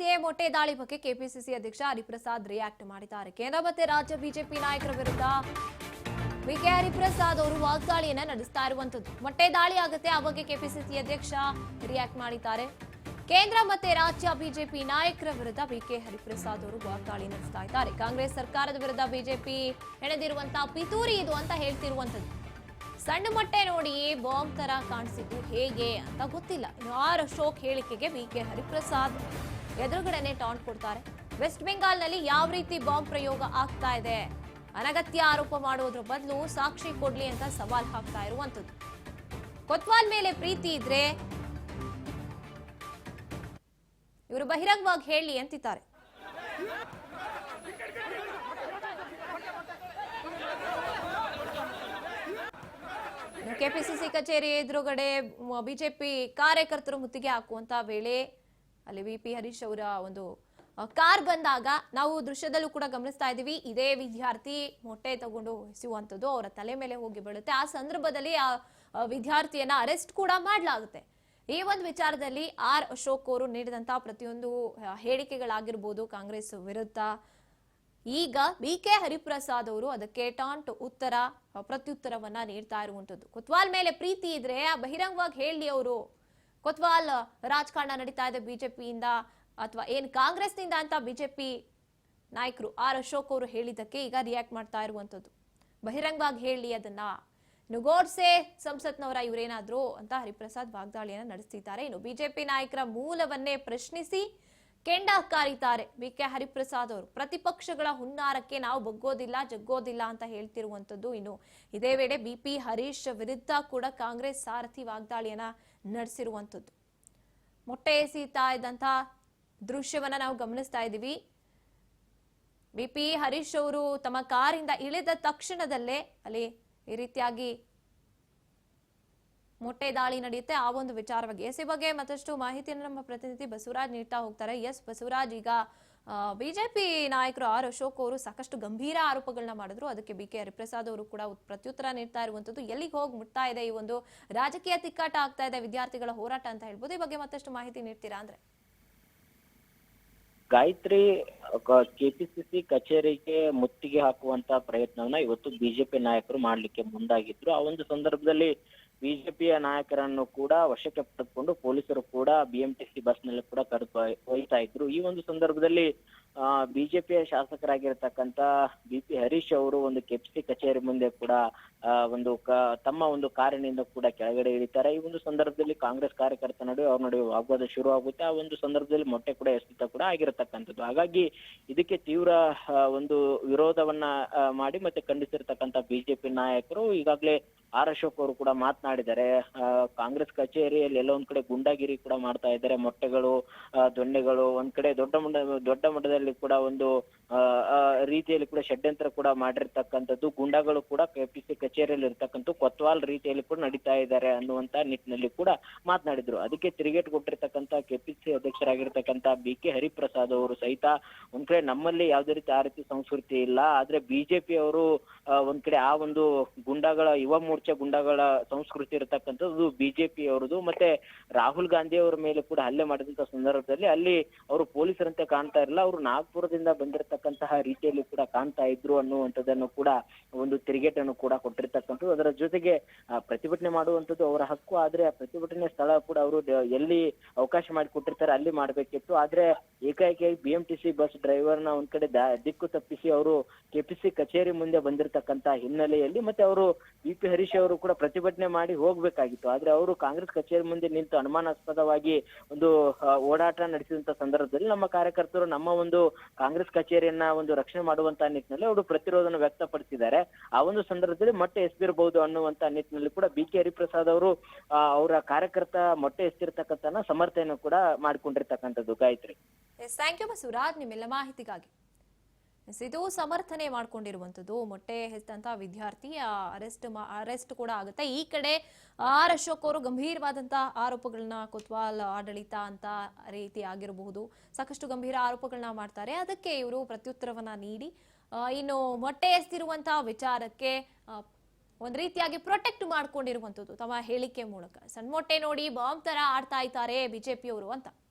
ಮಧ್ಯೆ ಮೊಟ್ಟೆ ದಾಳಿ ಬಗ್ಗೆ ಕೆಪಿಸಿಸಿ ಅಧ್ಯಕ್ಷ ಹರಿಪ್ರಸಾದ್ ರಿಯಾಕ್ಟ್ ಮಾಡಿದ್ದಾರೆ. ಕೇಂದ್ರ ಮತ್ತು ರಾಜ್ಯ ಬಿಜೆಪಿ ನಾಯಕರ ವಿರುದ್ಧ ಬಿಕೆ ಹರಿಪ್ರಸಾದ್ ಅವರು ವಾಗ್ದಾಳಿಯನ್ನ ನಡೆಸ್ತಾ ಇರುವಂತದ್ದು. ಮೊಟ್ಟೆ ದಾಳಿ ಆಗುತ್ತೆ, ಆ ಬಗ್ಗೆ ಕೆಪಿಸಿಸಿ ಅಧ್ಯಕ್ಷ ರಿಯಾಕ್ಟ್ ಮಾಡಿದ್ದಾರೆ. ಕೇಂದ್ರ ಮತ್ತೆ ರಾಜ್ಯ ಬಿಜೆಪಿ ನಾಯಕರ ವಿರುದ್ಧ ಬಿಕೆ ಹರಿಪ್ರಸಾದ್ ಅವರು ವಾಗ್ದಾಳಿ ನಡೆಸ್ತಾ ಇದ್ದಾರೆ. ಕಾಂಗ್ರೆಸ್ ಸರ್ಕಾರದ ವಿರುದ್ಧ ಬಿಜೆಪಿ ಹೆಣೆದಿರುವಂತಹ ಪಿತೂರಿ ಇದು ಅಂತ ಹೇಳ್ತಿರುವಂತದ್ದು. ಸಣ್ಣ ಮೊಟ್ಟೆ ನೋಡಿ ಬಾಂಬ್ ತರ ಕಾಣಿಸಿದ್ದು ಹೇಗೆ ಅಂತ ಗೊತ್ತಿಲ್ಲ. ಆರ್ ಅಶೋಕ್ ಹೇಳಿಕೆಗೆ ಬಿಕೆ ಹರಿಪ್ರಸಾದ್ ಎದುರುಗಡೆನೆ ಟಾಂಟ್ ಕೊಡ್ತಾರೆ. ವೆಸ್ಟ್ ಬೆಂಗಾಲ್ನಲ್ಲಿ ಯಾವ ರೀತಿ ಬಾಂಬ್ ಪ್ರಯೋಗ ಆಗ್ತಾ ಇದೆ, ಅನಗತ್ಯ ಆರೋಪ ಮಾಡುವುದರ ಬದಲು ಸಾಕ್ಷಿ ಕೊಡ್ಲಿ ಅಂತ ಸವಾಲ್ ಹಾಕ್ತಾ ಇರುವಂತದ್ದು. ಕೊತ್ವಾಲ್ ಮೇಲೆ ಪ್ರೀತಿ ಇದ್ರೆ ಇವರು ಬಹಿರಂಗವಾಗಿ ಹೇಳಿ ಅಂತಿದ್ದಾರೆ. ಕೆಪಿಸಿಸಿ ಕಚೇರಿ ಎದುರುಗಡೆ ಬಿಜೆಪಿ ಕಾರ್ಯಕರ್ತರು ಮುತ್ತಿಗೆ ಹಾಕುವಂತ ವೇಳೆ ಅಲ್ಲಿ ವಿಪಿ ಹರೀಶ್ ಅವರ ಒಂದು ಕಾರ್ ಬಂದಾಗ ನಾವು ದೃಶ್ಯದಲ್ಲೂ ಕೂಡ ಗಮನಿಸ್ತಾ ಇದೀವಿ. ಇದೇ ವಿದ್ಯಾರ್ಥಿ ಮೊಟ್ಟೆ ತಗೊಂಡು ಎಸೆಯುವಂಥದ್ದು ಅವರ ತಲೆ ಮೇಲೆ ಹೋಗಿ ಬೀಳುತ್ತೆ. ಆ ಸಂದರ್ಭದಲ್ಲಿ ಆ ವಿದ್ಯಾರ್ಥಿಯನ್ನ ಅರೆಸ್ಟ್ ಕೂಡ ಮಾಡಲಾಗುತ್ತೆ. ಈ ಒಂದು ವಿಚಾರದಲ್ಲಿ ಆರ್ ಅಶೋಕ್ ಅವರು ನೀಡಿದಂತಹ ಪ್ರತಿಯೊಂದು ಹೇಳಿಕೆಗಳಾಗಿರ್ಬೋದು ಕಾಂಗ್ರೆಸ್ ವಿರುದ್ಧ, ಈಗ ಬಿಕೆ ಹರಿಪ್ರಸಾದ್ ಅವರು ಅದಕ್ಕೆ ಟಾಂಟ್ ಉತ್ತರ ಪ್ರತ್ಯುತ್ತರವನ್ನ ನೀಡ್ತಾ ಇರುವಂತದ್ದು. ಕೊತ್ವಾಲ್ ಮೇಲೆ ಪ್ರೀತಿ ಇದ್ರೆ ಬಹಿರಂಗವಾಗಿ ಹೇಳಿ ಅವರು. ಕೊತ್ವಾಲ್ ರಾಜಕಾರಣ ನಡೀತಾ ಇದೆ ಬಿಜೆಪಿಯಿಂದ ಅಥವಾ ಏನ್ ಕಾಂಗ್ರೆಸ್ನಿಂದ ಅಂತ ಬಿಜೆಪಿ ನಾಯಕರು ಆರ್ ಅಶೋಕ್ ಅವರು ಹೇಳಿದ್ದಕ್ಕೆ ಈಗ ರಿಯಾಕ್ಟ್ ಮಾಡ್ತಾ ಇರುವಂತದ್ದು. ಬಹಿರಂಗವಾಗಿ ಹೇಳಿ ಅದನ್ನ. ಗೋಡ್ಸೆ ಸಂಸತ್ನವರ ಇವರೇನಾದ್ರು ಅಂತ ಹರಿಪ್ರಸಾದ್ ವಾಗ್ದಾಳಿಯನ್ನ ನಡೆಸ್ತಿದ್ದಾರೆ. ಇನ್ನು ಬಿಜೆಪಿ ನಾಯಕರ ಮೂಲವನ್ನೇ ಪ್ರಶ್ನಿಸಿ ಕೆಂಡ ಕಾರಿದ್ದಾರೆ ಬಿಕೆ ಹರಿಪ್ರಸಾದ್ ಅವರು. ಪ್ರತಿಪಕ್ಷಗಳ ಹುನ್ನಾರಕ್ಕೆ ನಾವು ಬಗ್ಗೋದಿಲ್ಲ ಜಗ್ಗೋದಿಲ್ಲ ಅಂತ ಹೇಳ್ತಿರುವಂತದ್ದು. ಇನ್ನು ಇದೇ ವೇಳೆ ಬಿಪಿ ಹರೀಶ್ ವಿರುದ್ಧ ಕೂಡ ಕಾಂಗ್ರೆಸ್ ಸಾರಥಿ ವಾಗ್ದಾಳಿಯನ್ನ ನಡೆಸಿರುವಂತದ್ದು. ಮೊಟ್ಟೆ ಎಸೀತಾ ಇದ್ದಂತ ದೃಶ್ಯವನ್ನ ನಾವು ಗಮನಿಸ್ತಾ ಇದ್ದೀವಿ. ಬಿಪಿ ಹರೀಶ್ ಅವರು ತಮ್ಮ ಕಾರಿಂದ ಇಳಿದ ತಕ್ಷಣದಲ್ಲೇ ಅಲ್ಲಿ ಈ ರೀತಿಯಾಗಿ ಮೊಟ್ಟೆ ದಾಳಿ ನಡೆಯುತ್ತೆ. ಆ ಒಂದು ವಿಚಾರವಾಗಿ ಈ ಬಗ್ಗೆ ಮತ್ತಷ್ಟು ಮಾಹಿತಿಯನ್ನು ನಮ್ಮ ಪ್ರತಿನಿಧಿ ಬಸವರಾಜ್ ನೀಡ್ತಾ ಹೋಗ್ತಾರೆ. ಎಸ್ ಬಸವರಾಜ್, ಈಗ ಬಿಜೆಪಿ ನಾಯಕರು ಆರ್ ಅಶೋಕ್ ಅವರು ಸಾಕಷ್ಟು ಗಂಭೀರ ಆರೋಪಗಳನ್ನ ಮಾಡಿದ್ರು. ಅದಕ್ಕೆ ಬಿಕೆ ಹರಿಪ್ರಸಾದ್ ಅವರು ಕೂಡ ಪ್ರತ್ಯುತ್ತರ ನೀಡ್ತಾ ಇರುವಂತದ್ದು. ಎಲ್ಲಿಗೆ ಹೋಗಿ ಮುಟ್ತಾ ಇದೆ ಈ ಒಂದು ರಾಜಕೀಯ ತಿಕ್ಕಾಟ ಆಗ್ತಾ ಇದೆ, ವಿದ್ಯಾರ್ಥಿಗಳ ಹೋರಾಟ ಅಂತ ಹೇಳ್ಬೋದು. ಈ ಬಗ್ಗೆ ಮತ್ತಷ್ಟು ಮಾಹಿತಿ ನೀಡ್ತೀರಾ ಅಂದ್ರೆ? ಗಾಯತ್ರಿ, ಕೆಪಿಸಿಸಿ ಕಚೇರಿಗೆ ಮುತ್ತಿಗೆ ಹಾಕುವಂತ ಪ್ರಯತ್ನವನ್ನ ಇವತ್ತು ಬಿಜೆಪಿ ನಾಯಕರು ಮಾಡ್ಲಿಕ್ಕೆ ಮುಂದಾಗಿದ್ರು. ಆ ಒಂದು ಸಂದರ್ಭದಲ್ಲಿ ಬಿಜೆಪಿಯ ನಾಯಕರನ್ನು ಕೂಡ ವಶಕ್ಕೆ ಪಡೆದುಕೊಂಡು ಪೊಲೀಸರು ಕೂಡ ಬಿಎಂಟಿಸಿ ಬಸ್ ನಲ್ಲಿ ಕೂಡ ಒಯ್ತಾ ಇದ್ರು. ಈ ಒಂದು ಸಂದರ್ಭದಲ್ಲಿ ಬಿಜೆಪಿಯ ಶಾಸಕರಾಗಿರ್ತಕ್ಕಂತ ಬಿಪಿ ಹರೀಶ್ ಅವರು ಒಂದು ಕೆಪಿಸಿ ಕಚೇರಿ ಮುಂದೆ ಕೂಡ ತಮ್ಮ ಒಂದು ಕಾರಿನಿಂದ ಕೂಡ ಕೆಳಗಡೆ ಇಳಿತಾರೆ. ಈ ಒಂದು ಸಂದರ್ಭದಲ್ಲಿ ಕಾಂಗ್ರೆಸ್ ಕಾರ್ಯಕರ್ತರ ನಡುವೆ ಅವ್ರ ನಡುವೆ ವಾಗ್ವಾದ ಶುರು ಆಗುತ್ತೆ. ಆ ಒಂದು ಸಂದರ್ಭದಲ್ಲಿ ಮೊಟ್ಟೆ ಕೂಡ ಎಸೆತ ಕೂಡ ಆಗಿರತಕ್ಕಂಥದ್ದು. ಹಾಗಾಗಿ ಇದಕ್ಕೆ ತೀವ್ರ ಒಂದು ವಿರೋಧವನ್ನ ಮಾಡಿ ಮತ್ತೆ ಖಂಡಿಸಿರ್ತಕ್ಕಂಥ ಬಿಜೆಪಿ ನಾಯಕರು ಈಗಾಗಲೇ ಆರ್ ಅಶೋಕ್ ಅವರು ಕೂಡ ಮಾತನಾಡಿದ್ದಾರೆ. ಕಾಂಗ್ರೆಸ್ ಕಚೇರಿಯಲ್ಲಿ ಎಲ್ಲ ಒಂದ್ ಕಡೆ ಗುಂಡಾಗಿರಿ ಕೂಡ ಮಾಡ್ತಾ ಇದ್ದಾರೆ. ಮೊಟ್ಟೆಗಳು, ದೊಣ್ಣೆಗಳು ಒಂದ್ ಕಡೆ ದೊಡ್ಡ ಮಟ್ಟದಲ್ಲಿ ಕೂಡ ಒಂದು ರೀತಿಯಲ್ಲಿ ಕೂಡ ಷಡ್ಯಂತ್ರ ಕೂಡ ಮಾಡಿರ್ತಕ್ಕಂಥದ್ದು. ಗುಂಡಾಗಳು ಕೂಡ ಕೆಪಿಸಿ ಕಚೇರಿಯಲ್ಲಿ ಇರ್ತಕ್ಕಂಥ ಕೊತ್ವಾಲ್ ರೀತಿಯಲ್ಲಿ ಕೂಡ ನಡೀತಾ ಇದ್ದಾರೆ ಅನ್ನುವಂತ ನಿಟ್ಟಿನಲ್ಲಿ ಕೂಡ ಮಾತನಾಡಿದ್ರು. ಅದಕ್ಕೆ ತಿರುಗೇಟ್ ಕೊಟ್ಟಿರ್ತಕ್ಕಂಥ ಕೆಪಿಸಿ ಅಧ್ಯಕ್ಷರಾಗಿರ್ತಕ್ಕಂಥ ಬಿಕೆ ಹರಿಪ್ರಸಾದ್ ಅವರು ಸಹಿತ ಒಂದ್ ಕಡೆ ನಮ್ಮಲ್ಲಿ ಯಾವ್ದೇ ರೀತಿ ಆ ರೀತಿ ಸಂಸ್ಕೃತಿ ಇಲ್ಲ, ಆದ್ರೆ ಬಿಜೆಪಿ ಅವರು ಒಂದ್ ಕಡೆ ಆ ಒಂದು ಗುಂಡಾಗಳ ಯುವ ಮೋರ್ಚಾ ಗುಂಡಾಗಳ ಸಂಸ್ಕೃತಿ ಇರತಕ್ಕಂಥದ್ದು ಬಿಜೆಪಿ ಅವರದು. ಮತ್ತೆ ರಾಹುಲ್ ಗಾಂಧಿ ಅವರ ಮೇಲೆ ಕೂಡ ಹಲ್ಲೆ ಮಾಡಿದಂತ ಸಂದರ್ಭದಲ್ಲಿ ಅಲ್ಲಿ ಅವರು ಪೊಲೀಸರಂತೆ ಕಾಣ್ತಾ ಇರಲ್ಲ, ಅವರು ನಾಗ್ಪುರದಿಂದ ಬಂದಿರತಕ್ಕಂತಹ ರೀತಿಯಲ್ಲಿ ಕೂಡ ಕಾಣ್ತಾ ಇದ್ರು ಅನ್ನುವಂಥದ್ದನ್ನು ಕೂಡ ಒಂದು ತಿರುಗೇಟನ್ನು ಕೂಡ ಕೊಟ್ಟಿರ್ತಕ್ಕಂಥದ್ದು. ಅದರ ಜೊತೆಗೆ ಪ್ರತಿಭಟನೆ ಮಾಡುವಂಥದ್ದು ಅವರ ಹಕ್ಕು, ಆದ್ರೆ ಆ ಪ್ರತಿಭಟನೆ ಸ್ಥಳ ಕೂಡ ಅವರು ಎಲ್ಲಿ ಅವಕಾಶ ಮಾಡಿಕೊಟ್ಟಿರ್ತಾರೆ ಅಲ್ಲಿ ಮಾಡ್ಬೇಕಿತ್ತು. ಆದ್ರೆ ಏಕಾಏಕಿ ಬಿಎಂಟಿಸಿ ಬಸ್ ಡ್ರೈವರ್ನ ಒಂದ್ ಕಡೆ ದಿಕ್ಕು ತಪ್ಪಿಸಿ ಅವರು ಕೆಪಿಸಿ ಕಚೇರಿ ಮುಂದೆ ಬಂದಿರತಕ್ಕಂತ ಹಿನ್ನೆಲೆಯಲ್ಲಿ ಮತ್ತೆ ಅವರು ಬಿಪಿ ಹರೀಶ್ ಅವರು ಕೂಡ ಪ್ರತಿಭಟನೆ ಮಾಡಿ ಹೋಗ್ಬೇಕಾಗಿತ್ತು. ಆದ್ರೆ ಅವರು ಕಾಂಗ್ರೆಸ್ ಕಚೇರಿ ಮುಂದೆ ನಿಂತು ಅನುಮಾನಾಸ್ಪದವಾಗಿ ಒಂದು ಓಡಾಟ ನಡೆಸಿದಂತ ಸಂದರ್ಭದಲ್ಲಿ ನಮ್ಮ ಕಾರ್ಯಕರ್ತರು ನಮ್ಮ ಒಂದು ಕಾಂಗ್ರೆಸ್ ಕಚೇರಿಯನ್ನ ಒಂದು ರಕ್ಷಣೆ ಮಾಡುವಂತ ನಿಟ್ಟಿನಲ್ಲಿ ಅವರು ಪ್ರತಿರೋಧನ ವ್ಯಕ್ತಪಡಿಸಿದ್ದಾರೆ. ಆ ಒಂದು ಸಂದರ್ಭದಲ್ಲಿ ಮೊಟ್ಟೆ ಎಸೆದಿರಬಹುದು ಅನ್ನುವಂತ ನಿಟ್ಟಿನಲ್ಲಿ ಕೂಡ ಬಿಕೆ ಹರಿಪ್ರಸಾದ್ ಅವರು ಅವರ ಕಾರ್ಯಕರ್ತ ಮೊಟ್ಟೆ ಎಸೆದಿರ್ತಕ್ಕಂಥ ಸಮರ್ಥನೆ ಕೂಡ ಮಾಡಿಕೊಂಡಿರ್ತಕ್ಕಂಥದ್ದು. ಗಾಯತ್ರಿ, ಥ್ಯಾಂಕ್ ಯು ಬಸವರಾಜ್ ನಿಮ್ಮೆಲ್ಲ ಮಾಹಿತಿಗಾಗಿ. ಇದು ಸಮರ್ಥನೆ ಮಾಡ್ಕೊಂಡಿರುವಂತದ್ದು. ಮೊಟ್ಟೆ ಹೆಸಂತ ವಿದ್ಯಾರ್ಥಿ ಅರೆಸ್ಟ್ ಕೂಡ ಆಗುತ್ತೆ. ಈ ಕಡೆ ಆರ್ ಅಶೋಕ್ ಅವರು ಗಂಭೀರವಾದಂತಹ ಆರೋಪಗಳನ್ನ ಕೊತ್ವಾಲ್ ಆಡಳಿತ ಅಂತ ರೀತಿ ಆಗಿರಬಹುದು, ಸಾಕಷ್ಟು ಗಂಭೀರ ಆರೋಪಗಳನ್ನ ಮಾಡ್ತಾರೆ. ಅದಕ್ಕೆ ಇವರು ಪ್ರತ್ಯುತ್ತರವನ್ನ ನೀಡಿ ಇನ್ನು ಮೊಟ್ಟೆ ಎಸೆದಿರುವಂತಹ ವಿಚಾರಕ್ಕೆ ಒಂದ್ ರೀತಿಯಾಗಿ ಪ್ರೊಟೆಕ್ಟ್ ಮಾಡ್ಕೊಂಡಿರುವಂತದ್ದು ತಮ್ಮ ಹೇಳಿಕೆ ಮೂಲಕ. ಸಣ್ಣ ಮೊಟ್ಟೆ ನೋಡಿ ಬಾಂಬ್ ತರ ಆಡ್ತಾ ಇದ್ದಾರೆ ಬಿಜೆಪಿಯವರು ಅಂತ.